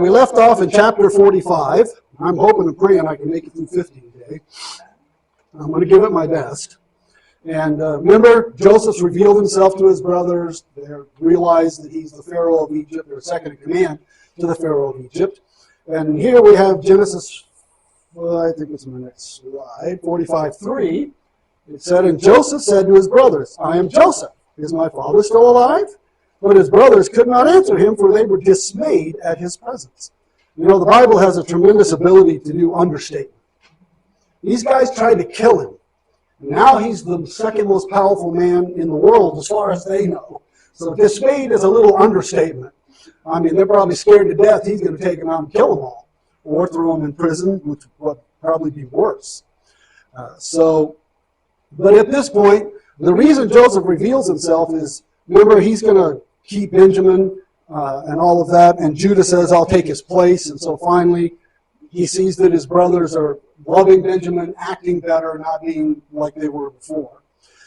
We left off in chapter 45. I'm hoping and praying I can make it through 50 today. I'm going to give it my best. And remember, Joseph's revealed himself to his brothers. They realized that he's the Pharaoh of Egypt. They're second in command to the Pharaoh of Egypt. And here we have Genesis, I think it's my next slide, 45:3. It said, "And Joseph said to his brothers, I am Joseph. Is my father still alive?" But his brothers could not answer him, for they were dismayed at his presence. You know, the Bible has a tremendous ability to do understatement. These guys tried to kill him. Now he's the second most powerful man in the world, as far as they know. So dismayed is a little understatement. I mean, they're probably scared to death he's going to take them out and kill them all, or throw them in prison, which would probably be worse. But at this point, the reason Joseph reveals himself is, remember, he's going to keep Benjamin and all of that, and Judah says, I'll take his place. And so finally, he sees that his brothers are loving Benjamin, acting better, not being like they were before.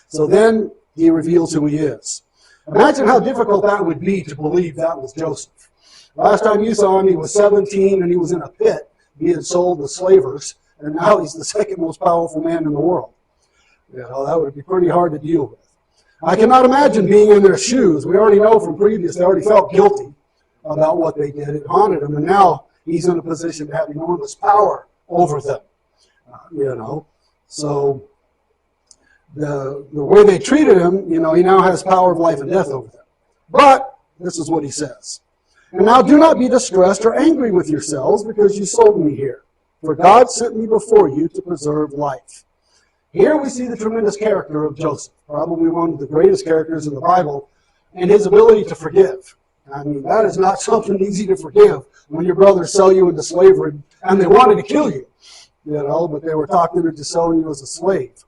So then he reveals who he is. Imagine how difficult that would be to believe that was Joseph. Last time you saw him, he was 17 and he was in a pit being sold to slavers, and now he's the second most powerful man in the world. You know, that would be pretty hard to deal with. I cannot imagine being in their shoes. We already know from previous, they already felt guilty about what they did. It haunted them, and now he's in a position to have enormous power over them. So the way they treated him, he now has power of life and death over them. But this is what he says. "And now do not be distressed or angry with yourselves because you sold me here. For God sent me before you to preserve life." Here we see the tremendous character of Joseph, probably one of the greatest characters in the Bible, and his ability to forgive. I mean, that is not something easy to forgive when your brothers sell you into slavery, and they wanted to kill you, but they were talking into selling you as a slave.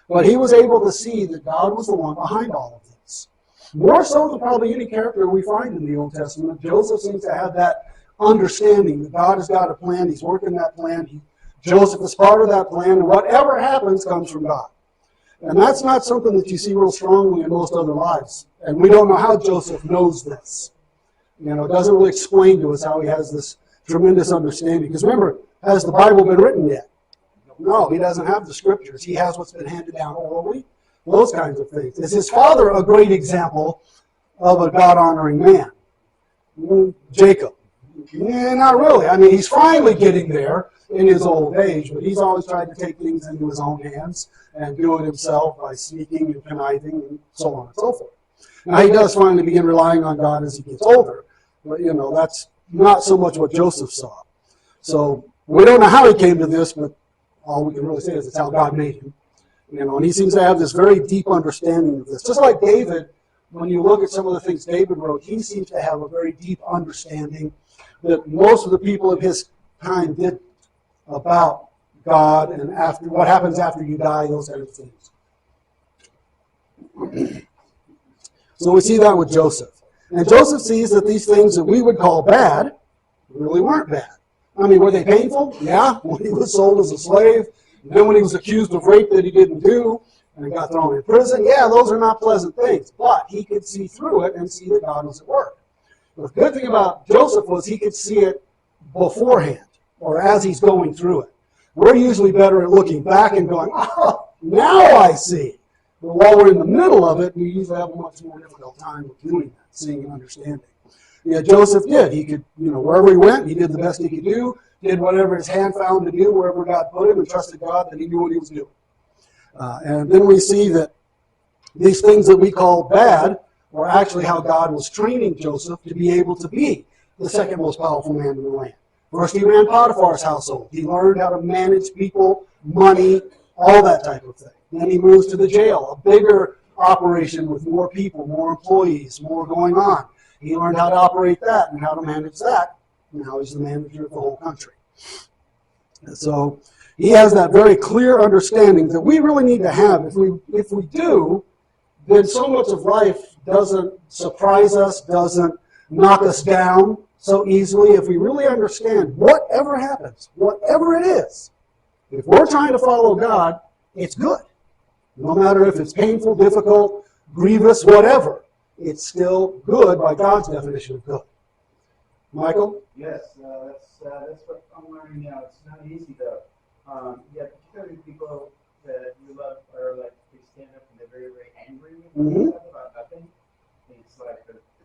But he was able to see that God was the one behind all of this. More so than probably any character we find in the Old Testament, Joseph seems to have that understanding that God has got a plan, he's working that plan, Joseph is part of that plan, and whatever happens comes from God. And that's not something that you see real strongly in most other lives. And we don't know how Joseph knows this. It doesn't really explain to us how he has this tremendous understanding. Because remember, has the Bible been written yet? No, he doesn't have the scriptures. He has what's been handed down orally, those kinds of things. Is his father a great example of a God-honoring man? Jacob. Not really. I mean, he's finally getting there in his old age, but he's always tried to take things into his own hands and do it himself by sneaking and conniving and so on and so forth. Now, he does finally begin relying on God as he gets older, but, that's not so much what Joseph saw. So we don't know how he came to this, but all we can really say is it's how God made him. And he seems to have this very deep understanding of this. Just like David, when you look at some of the things David wrote, he seems to have a very deep understanding that most of the people of his time did about God and after what happens after you die, those kind of things. So we see that with Joseph. And Joseph sees that these things that we would call bad really weren't bad. I mean, were they painful? Yeah, when he was sold as a slave. And then when he was accused of rape that he didn't do and got thrown in prison, yeah, those are not pleasant things. But he could see through it and see that God was at work. The good thing about Joseph was he could see it beforehand or as he's going through it. We're usually better at looking back and going, oh, now I see. But while we're in the middle of it, we usually have a much more difficult time of doing that, seeing and understanding. Yeah, Joseph did. He could, wherever he went, he did the best he could do, did whatever his hand found to do, wherever God put him, and trusted God that he knew what he was doing. And then we see that these things that we call bad were actually how God was training Joseph to be able to be the second most powerful man in the land. First, he ran Potiphar's household. He learned how to manage people, money, all that type of thing. Then he moves to the jail, a bigger operation with more people, more employees, more going on. He learned how to operate that and how to manage that. Now he's the manager of the whole country. And so he has that very clear understanding that we really need to have. If we do, then so much of life doesn't surprise us, doesn't knock us down so easily. If we really understand whatever happens, whatever it is, if we're trying to follow God, it's good. No matter if it's painful, difficult, grievous, whatever, it's still good by God's definition of good. Michael? Yes, that's what I'm learning now. It's not easy though. Particularly people that you love are like they stand up and they're very, very angry with you about nothing. And it's like,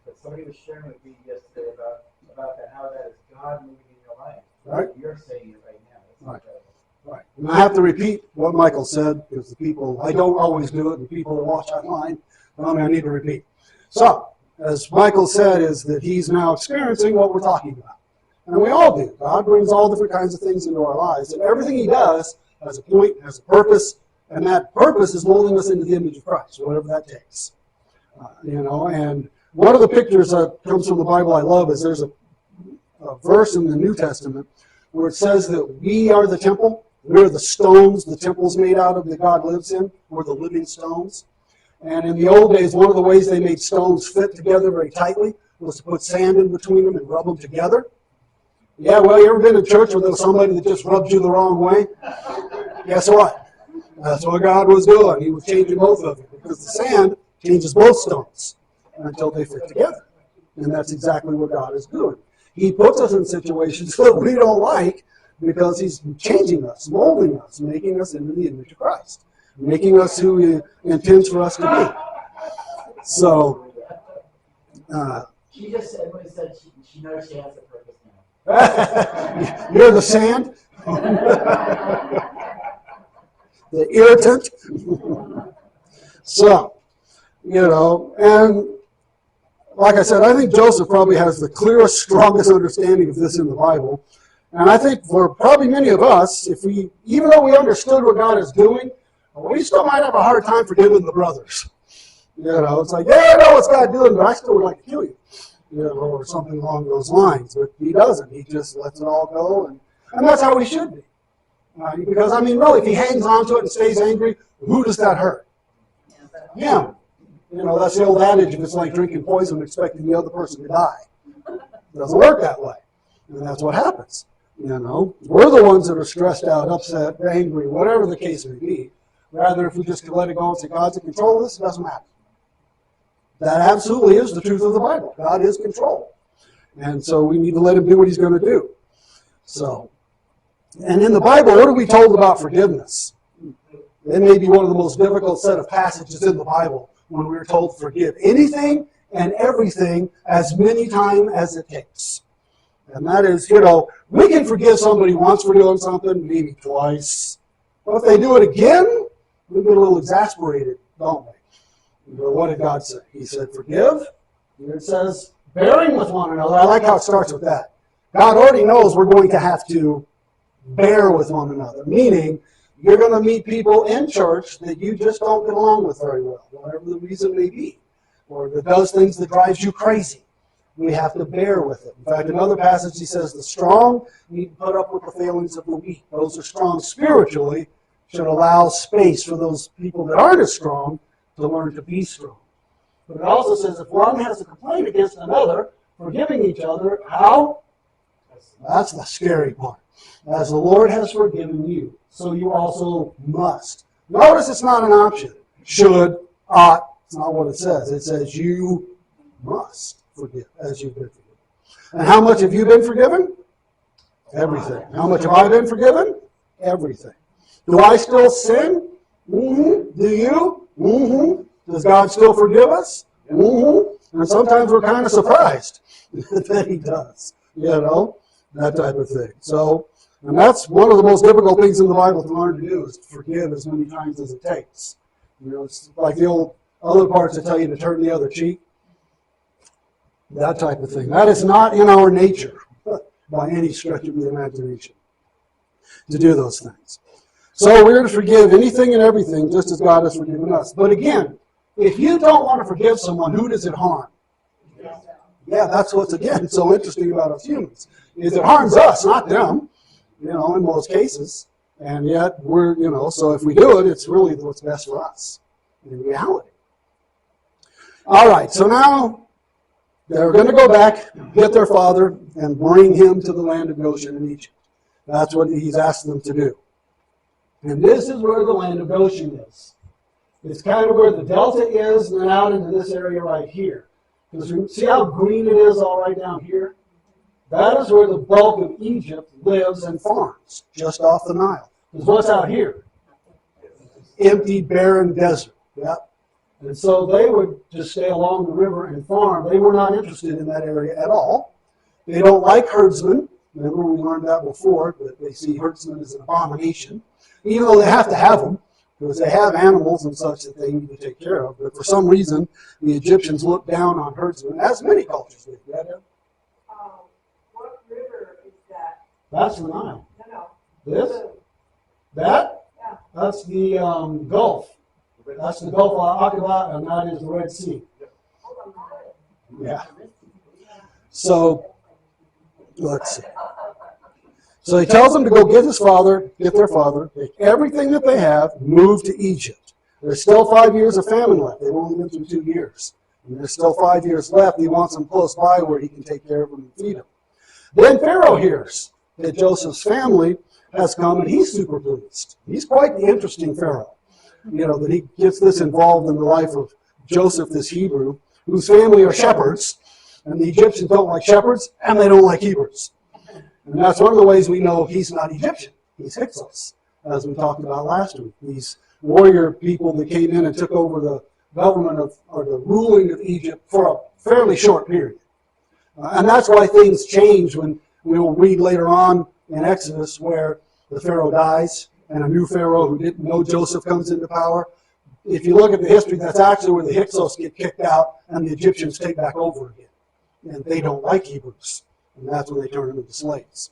but somebody was sharing with me yesterday about that, how that is God moving in your life. Right. You're saying it right now. That's Right. incredible. Right. And I have to repeat what Michael said because the people, I don't always do it, the people that watch online, I need to repeat. So, as Michael said, is that he's now experiencing what we're talking about. And we all do. God brings all different kinds of things into our lives. And everything he does has a point, has a purpose, and that purpose is molding us into the image of Christ, whatever that takes. And one of the pictures that comes from the Bible I love is there's a verse in the New Testament where it says that we are the temple. We're the stones the temple's made out of that God lives in. We're the living stones. And in the old days, one of the ways they made stones fit together very tightly was to put sand in between them and rub them together. Yeah, well, you ever been to church where there was somebody that just rubbed you the wrong way? Guess what? That's what God was doing. He was changing both of them because the sand changes both stones until they fit together. And that's exactly what God is doing. He puts us in situations that we don't like because he's changing us, molding us, making us into the image of Christ, making us who he intends for us to be. So, She just said, everybody said she knows she has a purpose now. you're the sand, the irritant. So, and like I said, I think Joseph probably has the clearest, strongest understanding of this in the Bible. And I think for probably many of us, even though we understood what God is doing, we still might have a hard time forgiving the brothers. It's like, yeah, I know what's God doing, but I still would like to kill you. Or something along those lines. But he doesn't. He just lets it all go. And that's how we should be. Because, really, if he hangs on to it and stays angry, who does that hurt? Him. That's the old adage, if it's like drinking poison and expecting the other person to die. It doesn't work that way. And that's what happens. We're the ones that are stressed out, upset, angry, whatever the case may be. Rather, if we just let it go and say, God's in control of this, it doesn't matter. That absolutely is the truth of the Bible. God is control. And so we need to let him do what he's going to do. So, and in the Bible, what are we told about forgiveness? It may be one of the most difficult set of passages in the Bible when we're told to forgive anything and everything as many times as it takes. And that is, we can forgive somebody once for doing something, maybe twice. But if they do it again, we get a little exasperated, don't we? What did God say? He said, forgive. And it says, bearing with one another. I like how it starts with that. God already knows we're going to have to bear with one another, meaning you're going to meet people in church that you just don't get along with very well, whatever the reason may be, or that does things that drives you crazy. We have to bear with it. In fact, another passage, he says, the strong need to put up with the failings of the weak. Those who are strong spiritually should allow space for those people that aren't as strong to learn to be strong. But it also says if one has a complaint against another, forgiving each other, how? That's the scary part. As the Lord has forgiven you, so you also must. Notice it's not an option. Should, ought. It's not what it says. It says you must forgive as you've been forgiven. And how much have you been forgiven? Everything. How much have I been forgiven? Everything. Do I still sin? Mm-hmm. Do you? Mm-hmm. Does God still forgive us? Mm-hmm. And sometimes we're kind of surprised that he does. That type of thing. So, and that's one of the most difficult things in the Bible to learn to do is to forgive as many times as it takes. It's like the old other parts that tell you to turn the other cheek. That type of thing. That is not in our nature by any stretch of the imagination to do those things. So we're to forgive anything and everything just as God has forgiven us. But again, if you don't want to forgive someone, who does it harm? Yeah, that's what's, again, so interesting about us humans, is it harms us, not them, in most cases. And yet, so if we do it, it's really what's best for us in reality. All right, so now they're going to go back, get their father, and bring him to the land of Goshen in Egypt. That's what he's asked them to do. And this is where the land of Goshen is. It's kind of where the delta is, and then out into this area right here. Because see how green it is all right down here? That is where the bulk of Egypt lives and farms, just off the Nile. Because what's out here? Empty, barren desert. Yep. And so they would just stay along the river and farm. They were not interested in that area at all. They don't like herdsmen. Remember, we learned that before, that they see herdsmen as an abomination, even though they have to have them, because they have animals and such that they need to take care of. But for some reason, the Egyptians looked down on herdsmen, as many cultures did. Yeah, yeah. What river is that? That's the Nile. No. This? That? Yeah. That's the Gulf. That's the Gulf of Aqaba, and that is the Red Sea. Yeah. So, let's see. So he tells them to go get their father, take everything that they have, move to Egypt. There's still 5 years of famine left. They've only been through 2 years. And there's still 5 years left. He wants them close by where he can take care of them and feed them. Then Pharaoh hears that Joseph's family has come, and he's super pleased. He's quite the interesting Pharaoh. You know, that he gets this involved in the life of Joseph, this Hebrew, whose family are shepherds, and the Egyptians don't like shepherds, and they don't like Hebrews. And that's one of the ways we know he's not Egyptian. He's Hyksos, as we talked about last week. These warrior people that came in and took over the government of, or the ruling of Egypt for a fairly short period. And that's why things change when we will read later on in Exodus where the Pharaoh dies and a new Pharaoh who didn't know Joseph comes into power. If you look at the history, that's actually where the Hyksos get kicked out and the Egyptians take back over again. And they don't like Hebrews. And that's when they turn them into slaves.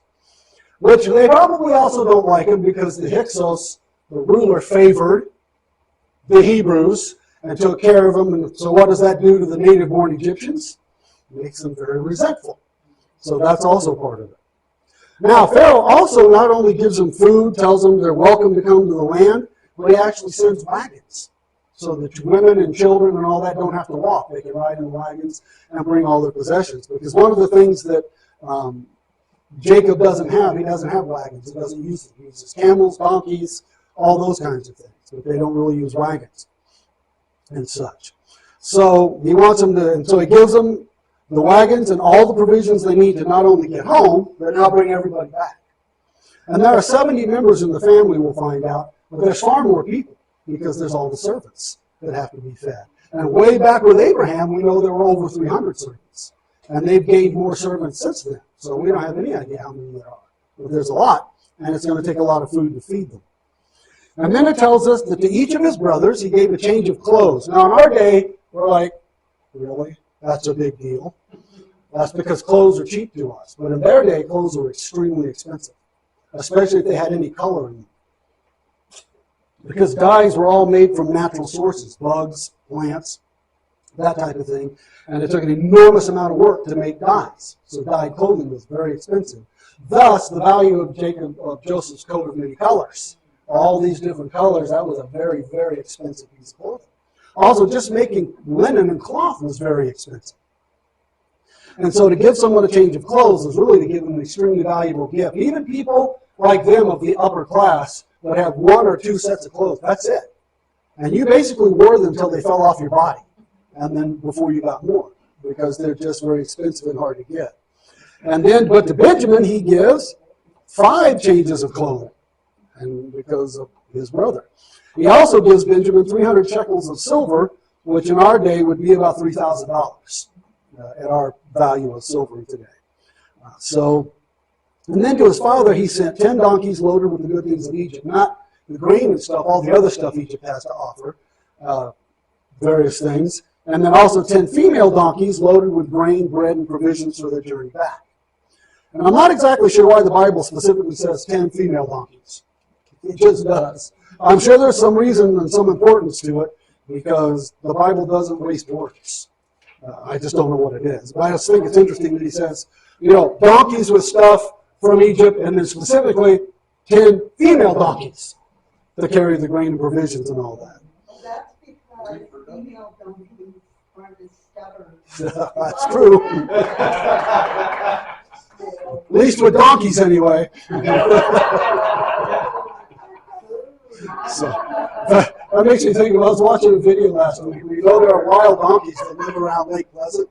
Which they probably also don't like them because the Hyksos, the ruler, favored the Hebrews and took care of them. And so what does that do to the native-born Egyptians? It makes them very resentful. So that's also part of it. Now, Pharaoh also not only gives them food, tells them they're welcome to come to the land, but he actually sends wagons so that women and children and all that don't have to walk. They can ride in wagons and bring all their possessions. Because one of the things that Jacob doesn't have, he doesn't have wagons. He doesn't use them. He uses camels, donkeys, all those kinds of things. But they don't really use wagons and such. So he wants them to, and so he gives them the wagons and all the provisions they need to not only get home, but now bring everybody back. And there are 70 members in the family, we'll find out, but there's far more people because there's all the servants that have to be fed. And way back with Abraham, we know there were over 300 servants. And they've gained more servants since then. So we don't have any idea how many there are. But there's a lot, and it's going to take a lot of food to feed them. And then it tells us that to each of his brothers, he gave a change of clothes. Now, in our day, we're like, really? That's a big deal. That's because clothes are cheap to us. But in their day, clothes were extremely expensive, especially if they had any color in them. Because dyes were all made from natural sources, bugs, plants, that type of thing. And it took an enormous amount of work to make dyes. So dyed clothing was very expensive. Thus, the value of Joseph's coat of many colors. All these different colors, that was a very, very expensive piece of clothing. Also, just making linen and cloth was very expensive. And so to give someone a change of clothes was really to give them an extremely valuable gift. Even people like them of the upper class would have 1 or 2 sets of clothes. That's it. And you basically wore them until they fell off your body. And then before you got more. Because they're just very expensive and hard to get. And then, but to Benjamin, he gives 5 changes of clothing. And because of his brother. He also gives Benjamin 300 shekels of silver, which in our day would be about $3,000 at our value of silver today. And then to his father, he sent 10 donkeys loaded with the good things of Egypt, not the grain and stuff, all the other stuff Egypt has to offer, various things. And then also 10 female donkeys loaded with grain, bread, and provisions for their journey back. And I'm not exactly sure why the Bible specifically says 10 female donkeys. It just does. I'm sure there's some reason and some importance to it because the Bible doesn't waste words. I just don't know what it is. But I just think it's interesting that he says, donkeys with stuff from Egypt and then specifically 10 female donkeys to carry the grain and provisions and all that. That's because female donkeys aren't as stubborn. That's true. At least with donkeys anyway. So, that makes me think of, I was watching a video last week. We know there are wild donkeys that live around Lake Pleasant.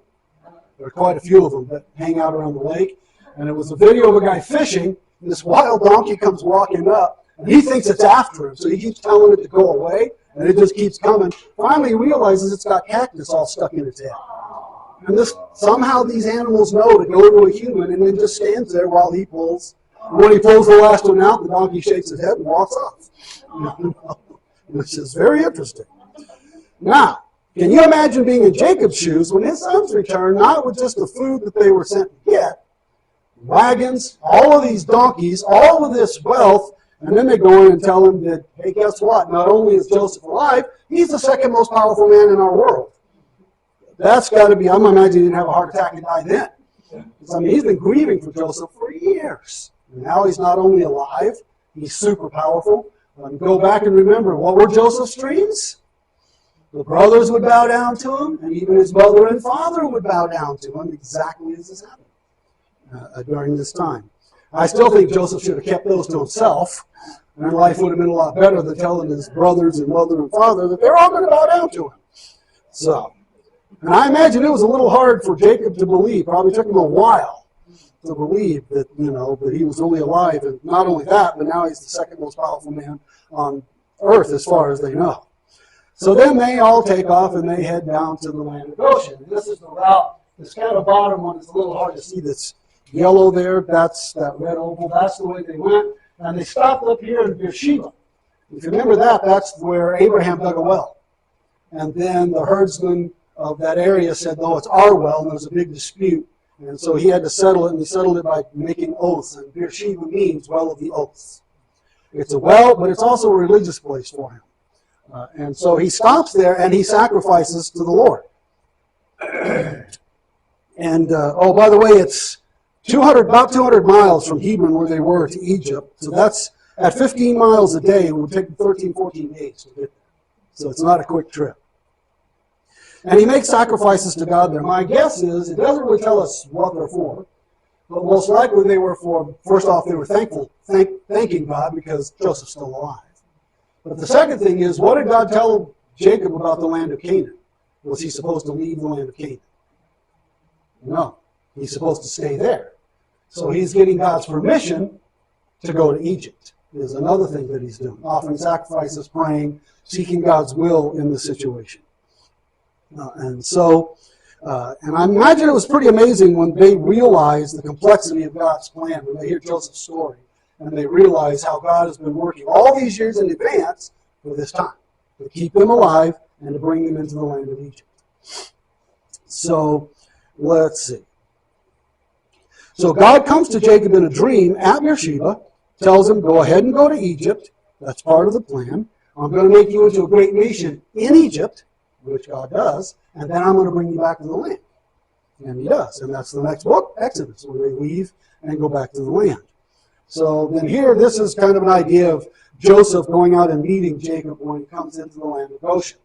There are quite a few of them that hang out around the lake. And it was a video of a guy fishing, and this wild donkey comes walking up, and he thinks it's after him, so he keeps telling it to go away, and it just keeps coming. Finally, he realizes it's got cactus all stuck in its head. And somehow these animals know to go to a human, and then just stands there while he pulls. And when he pulls the last one out, the donkey shakes his head and walks off. Which is very interesting. Now, can you imagine being in Jacob's shoes when his sons returned, not with just the food that they were sent to get, wagons, all of these donkeys, all of this wealth, and then they go in and tell him that, hey, guess what? Not only is Joseph alive, he's the second most powerful man in our world. That's got to be, I'm imagining he didn't have a heart attack and die then. Because, I mean, he's been grieving for Joseph for years. And now he's not only alive, he's super powerful. Go back and remember, what were Joseph's dreams? The brothers would bow down to him, and even his mother and father would bow down to him, exactly as this happened during this time. I still think Joseph should have kept those to himself, and life would have been a lot better than telling his brothers and mother and father that they're all going to bow down to him. So, and I imagine it was a little hard for Jacob to believe. Probably took him a while to believe that, that he was only alive, and not only that, but now he's the second most powerful man on earth as far as they know. So then they all take off and they head down to the land of Goshen. And this is the route. This kind of bottom one is a little hard to see. This yellow there, that's that red oval. That's the way they went. And they stopped up here in Beersheba. If you remember that, that's where Abraham dug a well. And then the herdsman of that area said, no, it's our well. And there was a big dispute. And so he had to settle it, and he settled it by making oaths. And Beersheba means well of the oaths. It's a well, but it's also a religious place for him. And so he stops there and he sacrifices to the Lord. And, oh, by the way, it's about 200 miles from Hebron where they were to Egypt. So that's at 15 miles a day. It would take 13, 14 days to get there. So it's not a quick trip. And he makes sacrifices to God there. My guess is, it doesn't really tell us what they're for, but most likely they were for, first off, they were thanking God because Joseph's still alive. But the second thing is, what did God tell Jacob about the land of Canaan? Was he supposed to leave the land of Canaan? No. He's supposed to stay there. So he's getting God's permission to go to Egypt. Is another thing that he's doing. Offering sacrifices, praying, seeking God's will in the situation. And I imagine it was pretty amazing when they realized the complexity of God's plan, when they hear Joseph's story, and they realize how God has been working all these years in advance for this time, to keep them alive and to bring them into the land of Egypt. So, let's see. So God comes to Jacob in a dream at Beersheba, tells him, go ahead and go to Egypt. That's part of the plan. I'm going to make you into a great nation in Egypt, which God does, and then I'm going to bring you back to the land. And he does. And that's the next book, Exodus, where they leave and go back to the land. So then here, this is kind of an idea of Joseph going out and meeting Jacob when he comes into the land of Goshen.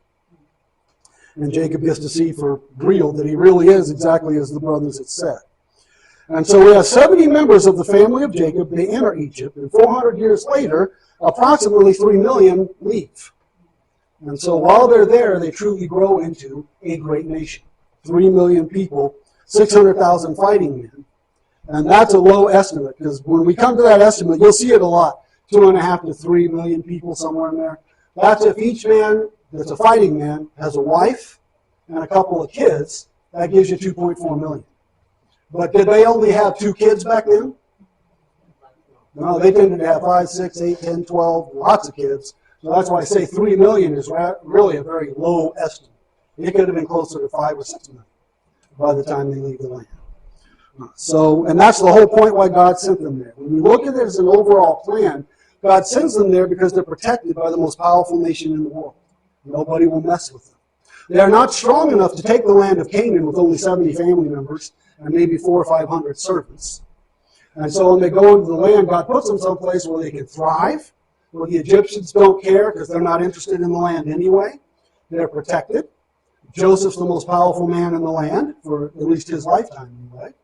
And Jacob gets to see for real that he really is exactly as the brothers had said. And so we have 70 members of the family of Jacob. They enter Egypt, and 400 years later, approximately 3 million leave. And so while they're there, they truly grow into a great nation. 3 million people, 600,000 fighting men. And that's a low estimate, because when we come to that estimate, you'll see it a lot. 2.5 to 3 million people, somewhere in there. That's if each man that's a fighting man has a wife and a couple of kids. That gives you 2.4 million. But did they only have 2 kids back then? No, they tended to have 5, 6, 8, 10, 12, lots of kids. So that's why I say 3 million is really a very low estimate. It could have been closer to 5 or 6 million by the time they leave the land. So, and that's the whole point why God sent them there. When we look at it as an overall plan, God sends them there because they're protected by the most powerful nation in the world. Nobody will mess with them. They are not strong enough to take the land of Canaan with only 70 family members and maybe 400 or 500 servants. And so when they go into the land, God puts them someplace where they can thrive, where the Egyptians don't care because they're not interested in the land anyway. They're protected. Joseph's the most powerful man in the land, for at least his lifetime anyway.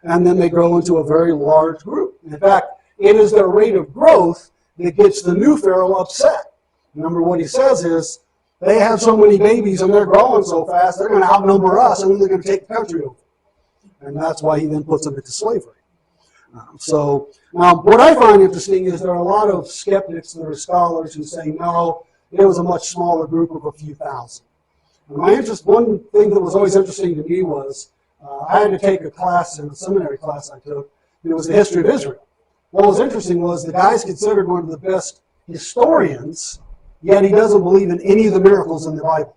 And then they grow into a very large group. In fact, it is their rate of growth that gets the new Pharaoh upset. Remember what he says is, they have so many babies and they're growing so fast, they're going to outnumber us and then they're going to take the country over. And that's why he then puts them into slavery. So now what I find interesting is there are a lot of skeptics that are scholars who say, no, it was a much smaller group of a few thousand. And one thing that was always interesting to me was I had to take a class in a seminary class I took. It was the history of Israel. What was interesting was the guy's considered one of the best historians, yet he doesn't believe in any of the miracles in the Bible.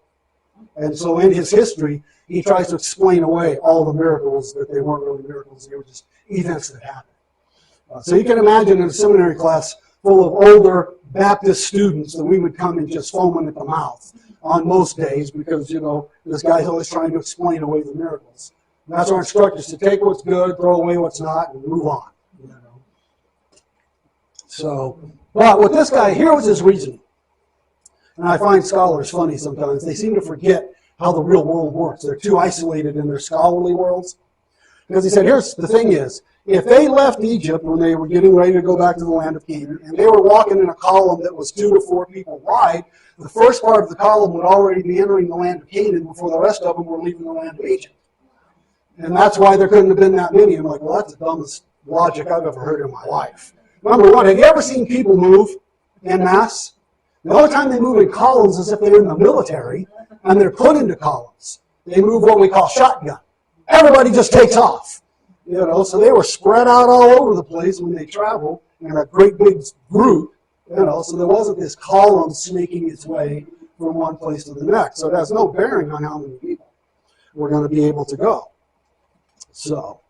And so in his history, he tries to explain away all the miracles, that they weren't really miracles, they were just events that happened. So you can imagine in a seminary class full of older Baptist students that we would come in just foaming at the mouth on most days because, this guy's always trying to explain away the miracles. And that's our instructors, to take what's good, throw away what's not, and move on. So, but with this guy, here was his reasoning. And I find scholars funny sometimes. They seem to forget how the real world works. They're too isolated in their scholarly worlds. Because he said, here's the thing is, if they left Egypt when they were getting ready to go back to the land of Canaan, and they were walking in a column that was 2 to 4 people wide, the first part of the column would already be entering the land of Canaan before the rest of them were leaving the land of Egypt. And that's why there couldn't have been that many. I'm like, well, that's the dumbest logic I've ever heard in my life. Number one, have you ever seen people move en masse? The only time they move in columns is if they're in the military and they're put into columns. They move what we call shotgun. Everybody just takes off. So they were spread out all over the place when they traveled in a great big group. So there wasn't this column snaking its way from one place to the next. So it has no bearing on how many people were going to be able to go. So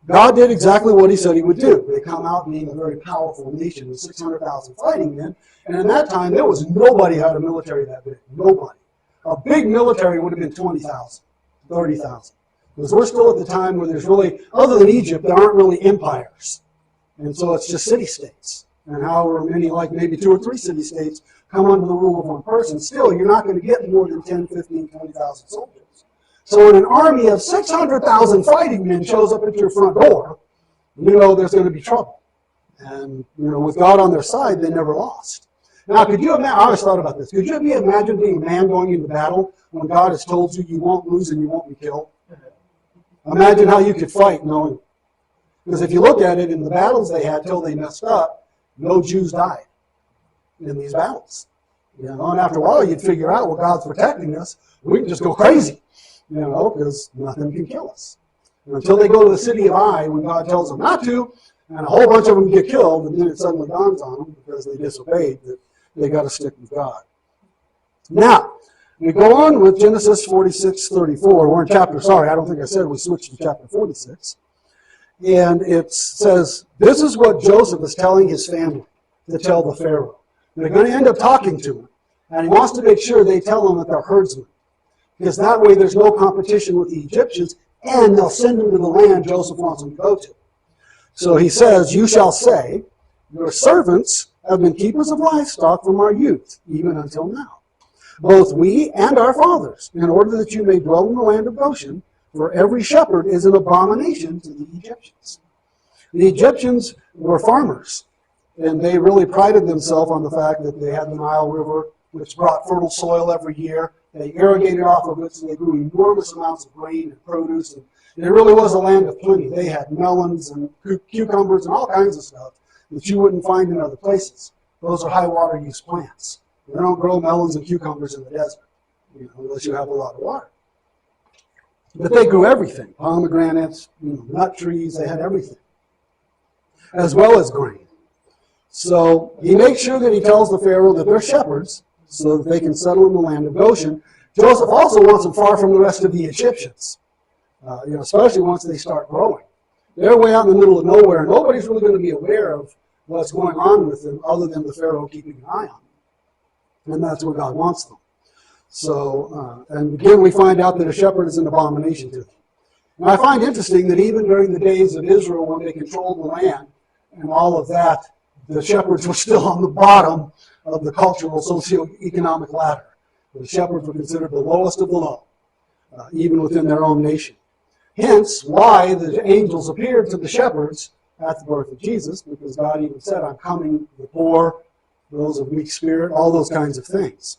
God did exactly what he said he would do. They come out being a very powerful nation with 600,000 fighting men. And in that time, there was nobody who had a military that big. Nobody. A big military would have been 20,000, 30,000. Because we're still at the time where there's really, other than Egypt, there aren't really empires. And so it's just city-states. And however many, like maybe 2 or 3 city-states, come under the rule of one person, still you're not going to get more than 10, 15, 20,000 soldiers. So when an army of 600,000 fighting men shows up at your front door, there's going to be trouble. And, with God on their side, they never lost. Now, could you imagine, I always thought about this, could you imagine being a man going into battle when God has told you you won't lose and you won't be killed? Imagine how you could fight knowing. Because if you look at it, in the battles they had till they messed up, no Jews died in these battles. And after a while you'd figure out, well, God's protecting us. We can just go crazy, because nothing can kill us. And until they go to the city of Ai, when God tells them not to, and a whole bunch of them get killed, and then it suddenly dawns on them, because they disobeyed, that they got to stick with God. Now, we go on with Genesis 46:34. We're in I don't think I said we switched to chapter 46. And it says, this is what Joseph is telling his family to tell the Pharaoh. They're going to end up talking to him. And he wants to make sure they tell him that they're herdsmen. Because that way there's no competition with the Egyptians, and they'll send them to the land Joseph wants them to go to. So he says, you shall say, your servants have been keepers of livestock from our youth, even until now. Both we and our fathers, in order that you may dwell in the land of Goshen, for every shepherd is an abomination to the Egyptians. The Egyptians were farmers, and they really prided themselves on the fact that they had the Nile River, which brought fertile soil every year. They irrigated off of it, so they grew enormous amounts of grain and produce. And it really was a land of plenty. They had melons and cucumbers and all kinds of stuff that you wouldn't find in other places. Those are high water use plants. They don't grow melons and cucumbers in the desert, unless you have a lot of water. But they grew everything, pomegranates, nut trees, they had everything, as well as grain. So he makes sure that he tells the Pharaoh that they're shepherds, so that they can settle in the land of Goshen. Joseph also wants them far from the rest of the Egyptians, especially once they start growing. They're way out in the middle of nowhere. Nobody's really going to be aware of what's going on with them other than the Pharaoh keeping an eye on them. And that's where God wants them. So, and again, we find out that a shepherd is an abomination to them. And I find interesting that even during the days of Israel, when they controlled the land and all of that, the shepherds were still on the bottom of the cultural, socioeconomic ladder. The shepherds were considered the lowest of the low, even within their own nation. Hence, why the angels appeared to the shepherds at the birth of Jesus, because God even said, I'm coming to the poor, those of weak spirit, all those kinds of things.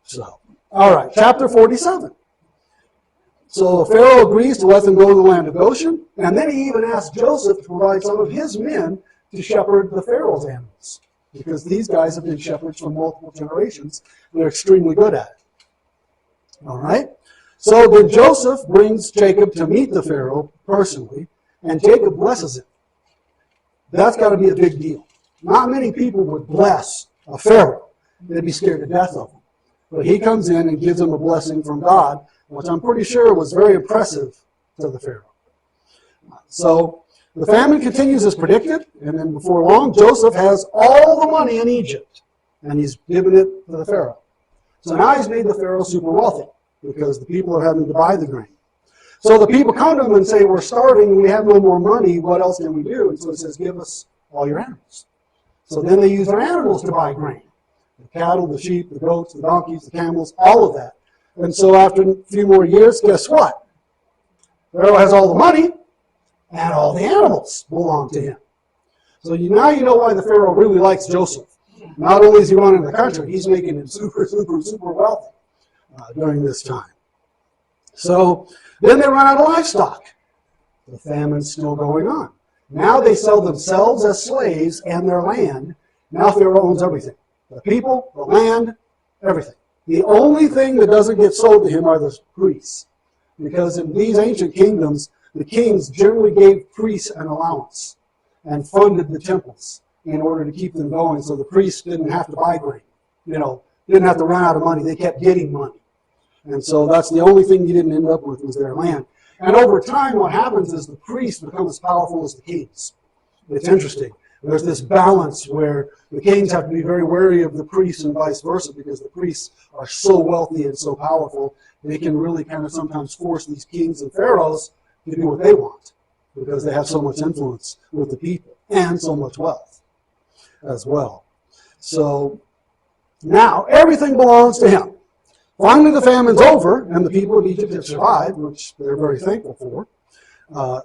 So, all right, chapter 47. So Pharaoh agrees to let them go to the land of Goshen, and then he even asks Joseph to provide some of his men to shepherd the Pharaoh's animals, because these guys have been shepherds for multiple generations. They're extremely good at it. All right? So then Joseph brings Jacob to meet the Pharaoh personally, and Jacob blesses him. That's got to be a big deal. Not many people would bless a Pharaoh. They'd be scared to death of him. But he comes in and gives him a blessing from God, which I'm pretty sure was very impressive to the Pharaoh. So the famine continues as predicted, and then before long, Joseph has all the money in Egypt, and he's given it to the Pharaoh. So now he's made the Pharaoh super wealthy, because the people are having to buy the grain. So the people come to him and say, we're starving, we have no more money, what else can we do? And so he says, give us all your animals. So then they use their animals to buy grain. The cattle, the sheep, the goats, the donkeys, the camels, all of that. And so after a few more years, guess what? Pharaoh has all the money, and all the animals belong to him. So now you know why the Pharaoh really likes Joseph. Not only is he running the country, he's making him super, super, super wealthy during this time. So then they run out of livestock. The famine's still going on. Now they sell themselves as slaves and their land. Now Pharaoh owns everything. The people, the land, everything. The only thing that doesn't get sold to him are the priests. Because in these ancient kingdoms, the kings generally gave priests an allowance and funded the temples in order to keep them going, so the priests didn't have to buy grain. Didn't have to run out of money. They kept getting money. And so that's the only thing you didn't end up with was their land. And over time, what happens is the priests become as powerful as the kings. It's interesting. There's this balance where the kings have to be very wary of the priests and vice versa, because the priests are so wealthy and so powerful, they can really kind of sometimes force these kings and pharaohs to do what they want, because they have so much influence with the people and so much wealth as well. So now everything belongs to him. Finally, the famine's over, and the people of Egypt have survived, which they're very thankful for.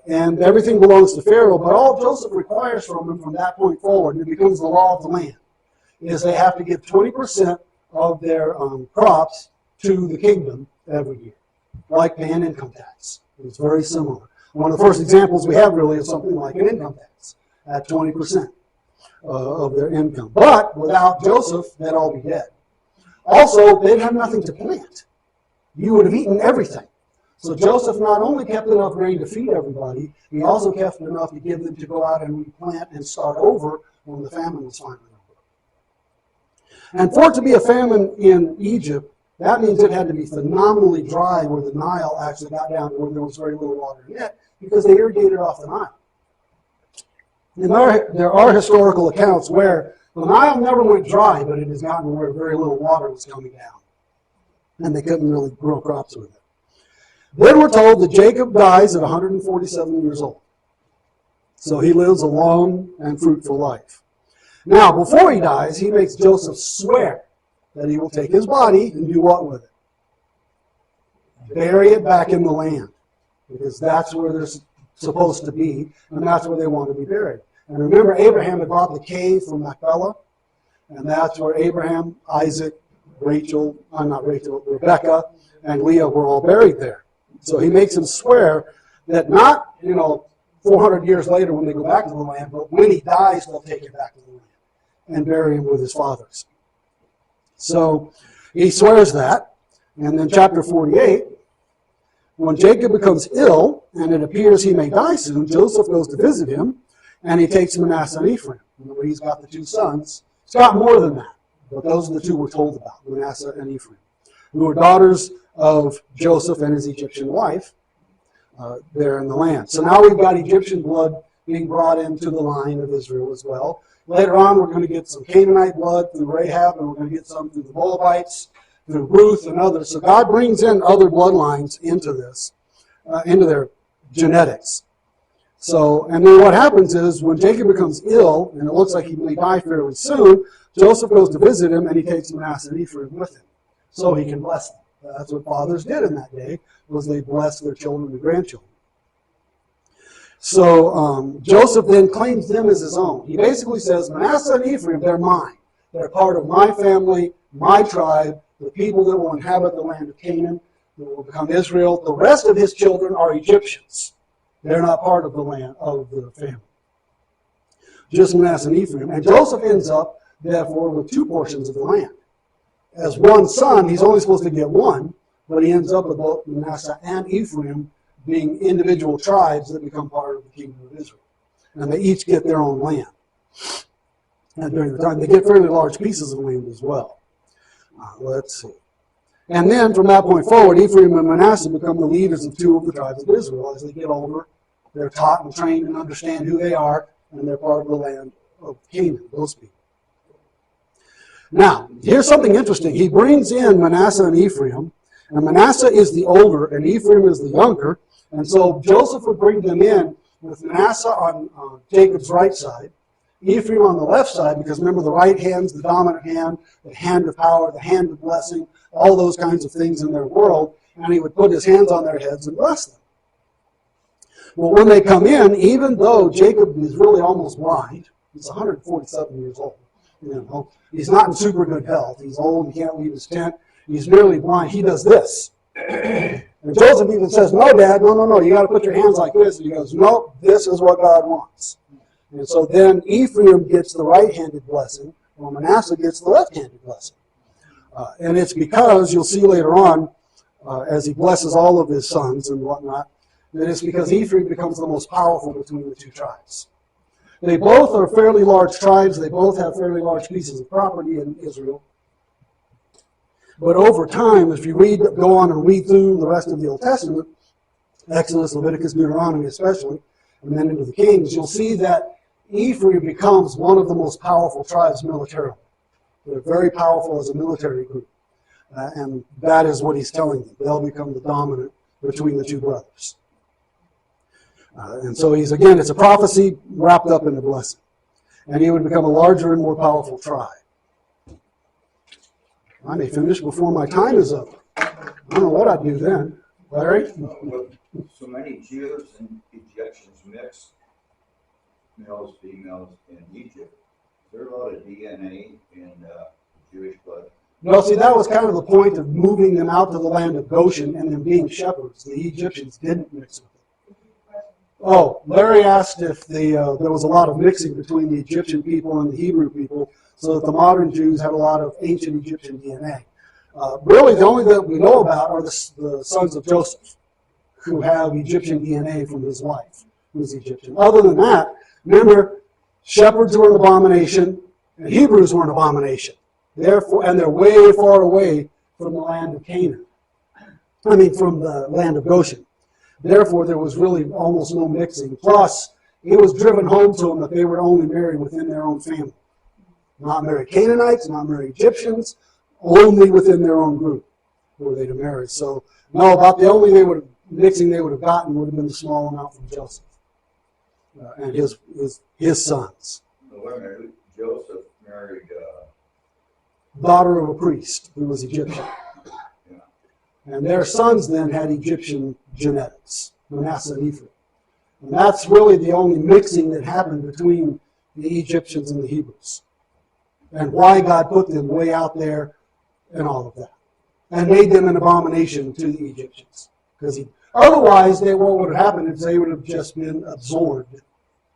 And everything belongs to Pharaoh, but all Joseph requires from him from that point forward, and it becomes the law of the land, is they have to give 20% of their crops to the kingdom every year, like paying income tax. It's very similar. One of the first examples we have really is something like an income tax at 20% of their income. But without Joseph, they'd all be dead. Also, they'd have nothing to plant. You would have eaten everything. So Joseph not only kept enough grain to feed everybody, he also kept enough to give them to go out and replant and start over when the famine was finally over. And for it to be a famine in Egypt, that means it had to be phenomenally dry, where the Nile actually got down to where there was very little water in it, because they irrigated off the Nile. And there are historical accounts where the Nile never went dry, but it has gotten where very little water was coming down, and they couldn't really grow crops with it. Then we're told that Jacob dies at 147 years old. So he lives a long and fruitful life. Now, before he dies, he makes Joseph swear that he will take his body and do what with it? Bury it back in the land, because that's where they're supposed to be, and that's where they want to be buried. And remember, Abraham had bought the cave from Machpelah, and that's where Abraham, Isaac, Rebecca, and Leah were all buried there. So he makes him swear that not, 400 years later when they go back to the land, but when he dies, they'll take him back to the land and bury him with his fathers. So he swears that. And then chapter 48, when Jacob becomes ill and it appears he may die soon, Joseph goes to visit him, and he takes Manasseh and Ephraim. Remember, he's got the two sons. He's got more than that, but those are the two we're told about, Manasseh and Ephraim, who were daughters of Joseph and his Egyptian wife there in the land. So now we've got Egyptian blood being brought into the line of Israel as well. Later on, we're going to get some Canaanite blood through Rahab, and we're going to get some through the Moabites, through Ruth and others. So God brings in other bloodlines into this, into their genetics. So, and then what happens is when Jacob becomes ill, and it looks like he may die fairly soon, Joseph goes to visit him, and he takes Manasseh and Ephraim with him so he can bless them. That's what fathers did in that day, was they blessed their children and grandchildren. So Joseph then claims them as his own. He basically says, Manasseh and Ephraim, they're mine. They're part of my family, my tribe, the people that will inhabit the land of Canaan. will become Israel. The rest of his children are Egyptians. They're not part of the land of the family. Just Manasseh and Ephraim. And Joseph ends up, therefore, with 2 portions of the land. As one son, he's only supposed to get one, but he ends up with both Manasseh and Ephraim being individual tribes that become part of the kingdom of Israel. And they each get their own land. And during the time, they get fairly large pieces of land as well. Let's see. And then from that point forward, Ephraim and Manasseh become the leaders of 2 of the tribes of Israel. As they get older, they're taught and trained and understand who they are, and they're part of the land of Canaan, those people. Now, here's something interesting. He brings in Manasseh and Ephraim, and Manasseh is the older, and Ephraim is the younger. And so Joseph would bring them in with Manasseh on Jacob's right side, Ephraim on the left side, because remember the right hand's the dominant hand, the hand of power, the hand of blessing, all those kinds of things in their world, and he would put his hands on their heads and bless them. Well, when they come in, even though Jacob is really almost blind, he's 147 years old, he's not in super good health, he's old, he can't leave his tent, he's nearly blind, he does this. And Joseph even says, no, Dad, no, you got to put your hands like this. And he goes, no, this is what God wants. And so then Ephraim gets the right-handed blessing, while Manasseh gets the left-handed blessing. And it's because, you'll see later on, as he blesses all of his sons and whatnot, that it's because Ephraim becomes the most powerful between the 2 tribes. They both are fairly large tribes. They both have fairly large pieces of property in Israel. But over time, if you go on and read through the rest of the Old Testament, Exodus, Leviticus, Deuteronomy especially, and then into the Kings, you'll see that Ephraim becomes one of the most powerful tribes militarily. They're very powerful as a military group. And that is what he's telling them. They'll become the dominant between the 2 brothers. And so it's a prophecy wrapped up in a blessing. And he would become a larger and more powerful tribe. I may finish before my time is up. I don't know what I'd do then. Larry? With so many Jews and Egyptians mixed, males, females in Egypt, is there a lot of DNA in Jewish blood? No, see, that was kind of the point of moving them out to the land of Goshen and them being shepherds. The Egyptians didn't mix with them. Oh, Larry asked if there was a lot of mixing between the Egyptian people and the Hebrew people, so that the modern Jews have a lot of ancient Egyptian DNA. Really, the only that we know about are the sons of Joseph, who have Egyptian DNA from his wife, who's Egyptian. Other than that, remember, shepherds were an abomination, and Hebrews were an abomination. Therefore, and they're way far away from the land of Canaan. From the land of Goshen. Therefore, there was really almost no mixing. Plus, it was driven home to them that they were only married within their own family. Not marry Canaanites, not marry Egyptians, only within their own group were they to marry. So, no, about the only mixing they would have gotten would have been the small amount from Joseph and his sons. Joseph married daughter of a priest who was Egyptian. Yeah. And their sons then had Egyptian genetics, Manasseh and Ephraim. And that's really the only mixing that happened between the Egyptians and the Hebrews. And why God put them way out there and all of that. And made them an abomination to the Egyptians. Because otherwise, what would have happened is they would have just been absorbed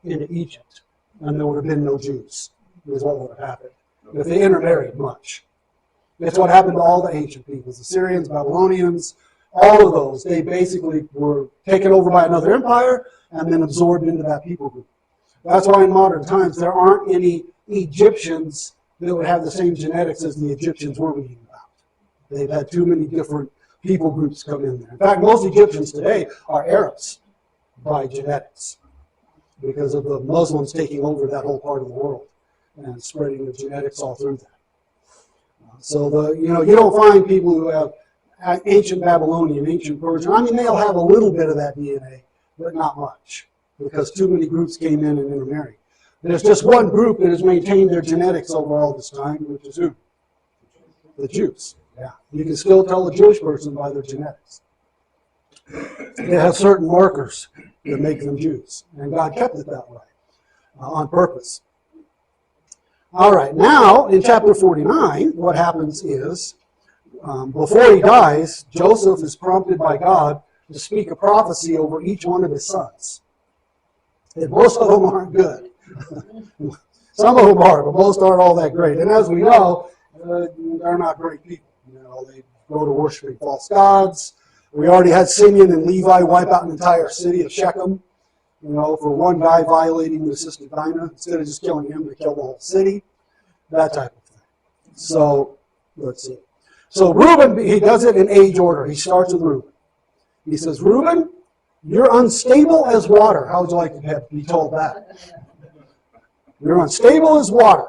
into Egypt. And there would have been no Jews, is what would have happened. If they intermarried much. That's what happened to all the ancient peoples. Assyrians, Babylonians, all of those. They basically were taken over by another empire and then absorbed into that people group. That's why in modern times there aren't any Egyptians that would have the same genetics as the Egyptians we're reading about. They've had too many different people groups come in there. In fact, most Egyptians today are Arabs by genetics because of the Muslims taking over that whole part of the world and spreading the genetics all through that. So you don't find people who have ancient Babylonian, ancient Persian. They'll have a little bit of that DNA, but not much, because too many groups came in and intermarried. There's just one group that has maintained their genetics over all this time, which is who? The Jews. Yeah, you can still tell a Jewish person by their genetics. They have certain markers that make them Jews, and God kept it that way on purpose. All right, now in chapter 49, what happens is before he dies, Joseph is prompted by God to speak a prophecy over each one of his sons. And most of them aren't good. Some of them are, but most aren't all that great. And as we know, they're not great people. You know, they go to worshiping false gods. We already had Simeon and Levi wipe out an entire city of Shechem, you know, for one guy violating the sister Dinah. Instead of just killing him, they killed the whole city. That type of thing. So, let's see. So Reuben, he does it in age order. He starts with Reuben. He says, Reuben, you're unstable as water. How would you like to be told that? You're unstable as water.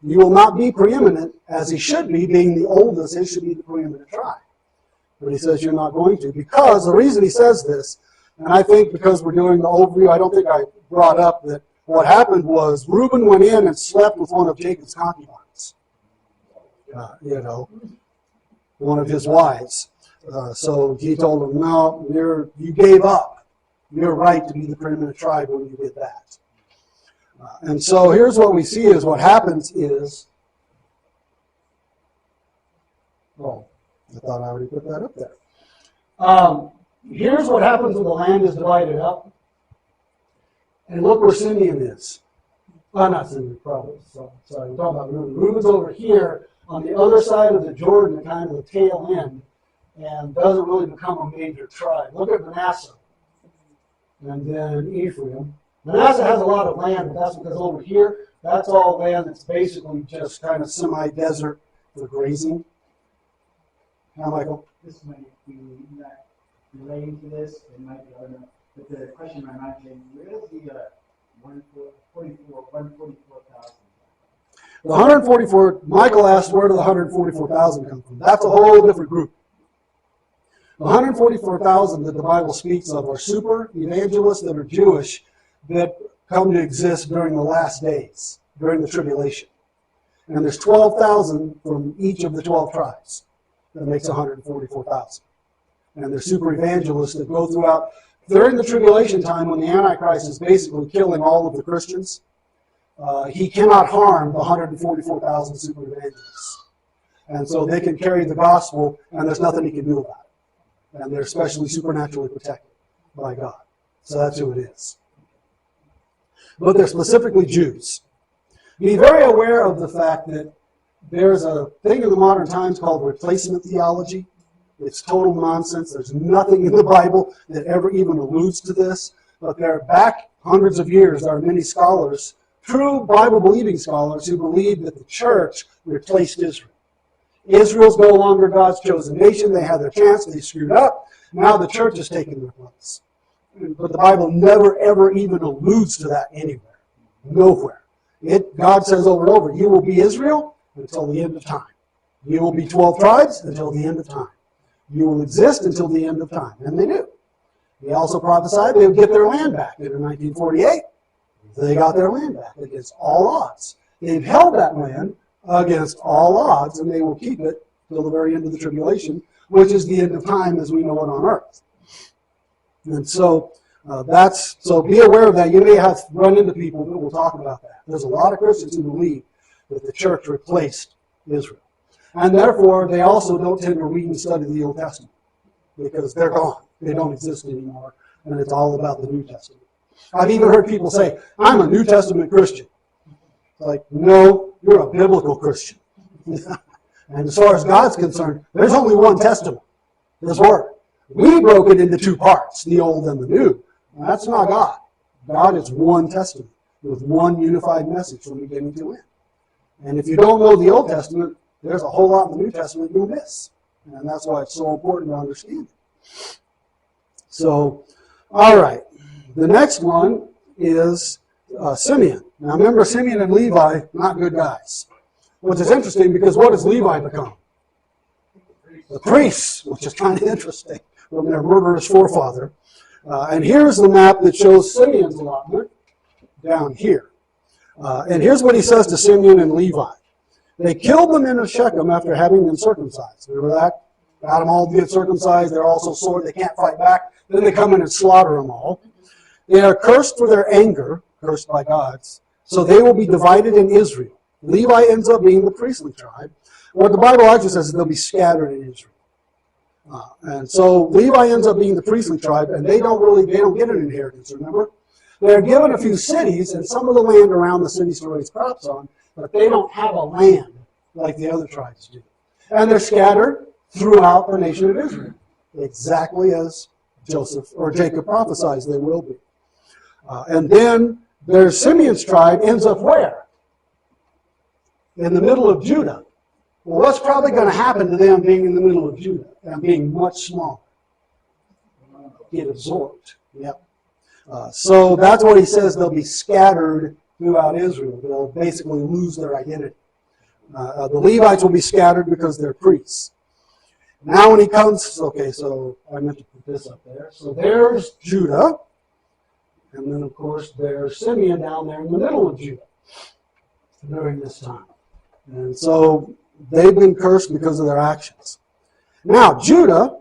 You will not be preeminent as he should be, being the oldest. He should be the preeminent tribe. But he says you're not going to. Because the reason he says this, and I think because we're doing the overview, I don't think I brought up that what happened was Reuben went in and slept with one of Jacob's concubines. You know, one of his wives. So he told him, no, you gave up your right to be the preeminent tribe when you did that. And so here's what we see is what happens is, oh, I thought I already put that up there. Here's what happens when the land is divided up. And look where Simeon is. Not Simeon, probably. Sorry, we're talking about Reuben. Reuben's over here on the other side of the Jordan, kind of the tail end, and doesn't really become a major tribe. Look at Manasseh. And then Ephraim. Manasseh has a lot of land, but that's because over here, that's all land that's basically just kind of semi-desert for grazing. Now, Michael? This might be not relating to this, it might be, I don't know. But the question in my mind is, where is the 144,000? The 144, Michael asked where did the 144,000 come from? That's a whole different group. The 144,000 that the Bible speaks of are super evangelists that are Jewish that come to exist during the last days, during the tribulation. And there's 12,000 from each of the 12 tribes. That makes 144,000. And they're super evangelists that go throughout, during the tribulation time when the Antichrist is basically killing all of the Christians, he cannot harm the 144,000 super evangelists. And so they can carry the gospel and there's nothing he can do about it. And they're especially supernaturally protected by God. So that's who it is. But they're specifically Jews. Be very aware of the fact that there's a thing in the modern times called replacement theology. It's total nonsense. There's nothing in the Bible that ever even alludes to this. But there, back hundreds of years, there are many scholars, true Bible-believing scholars, who believe that the church replaced Israel. Israel's no longer God's chosen nation. They had their chance. They screwed up. Now the church has taken their place. But the Bible never, ever even alludes to that anywhere. Nowhere. God says over and over, you will be Israel until the end of time. You will be 12 tribes until the end of time. You will exist until the end of time. And they do. He also prophesied they would get their land back. And in 1948, they got their land back against all odds. They've held that land against all odds, and they will keep it till the very end of the tribulation, which is the end of time as we know it on earth. And so so be aware of that. You may have run into people that will talk about that. There's a lot of Christians who believe that the church replaced Israel. And therefore, they also don't tend to read and study the Old Testament because they're gone. They don't exist anymore, and it's all about the New Testament. I've even heard people say, I'm a New Testament Christian. It's like, no, you're a biblical Christian. And as far as God's concerned, there's only one Testament, His Word. We broke it into two parts, the Old and the New. And that's not God. God is one Testament with one unified message from beginning to end. And if you don't know the Old Testament, there's a whole lot in the New Testament you'll miss. And that's why it's so important to understand it. So, all right. The next one is Simeon. Now remember, Simeon and Levi, not good guys. Which is interesting because what does Levi become? The priests, which is kind of interesting from their murderous forefather. And here's the map that shows Simeon's allotment down here. And here's what he says to Simeon and Levi. They killed the men of Shechem after having been circumcised. Remember that? Got them all to get circumcised. They're also sore. They can't fight back. Then they come in and slaughter them all. They are cursed for their anger, cursed by gods. So they will be divided in Israel. Levi ends up being the priestly tribe. What the Bible actually says is they'll be scattered in Israel. And so Levi ends up being the priestly tribe, and they don't get an inheritance, remember? They're given a few cities and some of the land around the cities to raise crops on, but they don't have a land like the other tribes do. And they're scattered throughout the nation of Israel, exactly as Joseph or Jacob prophesies they will be. And then their Simeon's tribe ends up where? In the middle of Judah. Well, what's probably going to happen to them being in the middle of Judah and being much smaller? Get absorbed. Yep. So that's what he says, they'll be scattered throughout Israel. They'll basically lose their identity. The Levites will be scattered because they're priests. Now when he comes, okay, so I meant to put this up there. So there's Judah. And then, of course, there's Simeon down there in the middle of Judah during this time. And so they've been cursed because of their actions. Now, Judah,